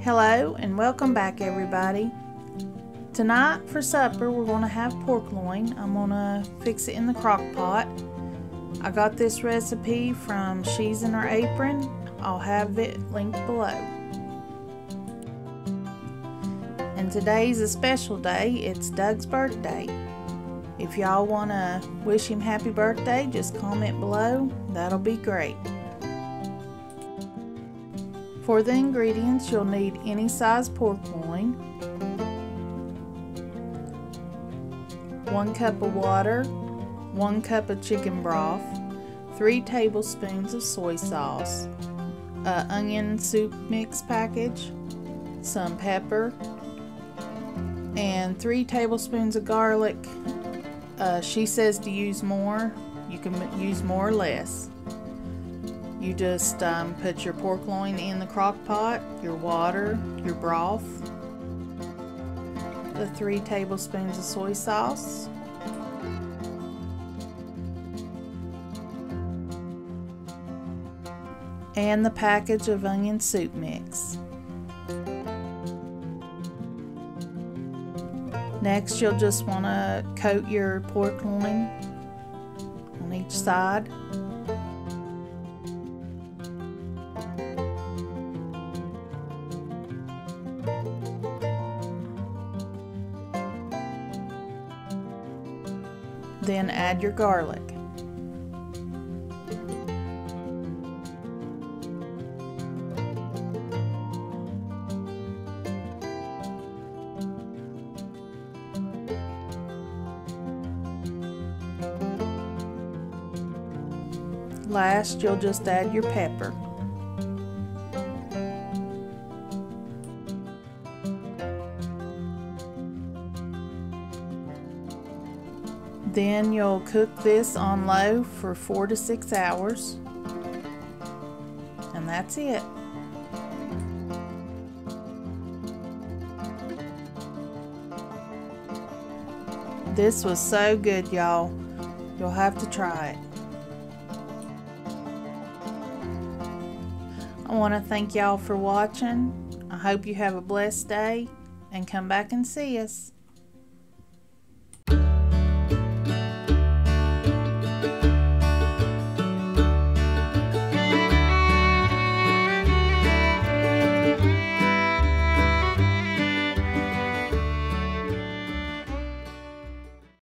Hello and welcome back, everybody. Tonight for supper we're going to have pork loin. I'm going to fix it in the crock pot. I got this recipe from She's in Her Apron. I'll have it linked below. And today's a special day. It's Doug's birthday. If y'all want to wish him happy birthday, just comment below. That'll be great. For the ingredients, you'll need any size pork loin, 1 cup of water, 1 cup of chicken broth, 3 tablespoons of soy sauce, an onion soup mix package, some pepper, and 3 tablespoons of garlic. She says to use more. You can use more or less. You just put your pork loin in the crock pot, your water, your broth, the 3 tablespoons of soy sauce, and the package of onion soup mix. Next, you'll just want to coat your pork loin on each side. Then add your garlic. Last, you'll just add your pepper. Then you'll cook this on low for 4 to 6 hours. And that's it. This was so good, y'all. You'll have to try it. I want to thank y'all for watching. I hope you have a blessed day and come back and see us.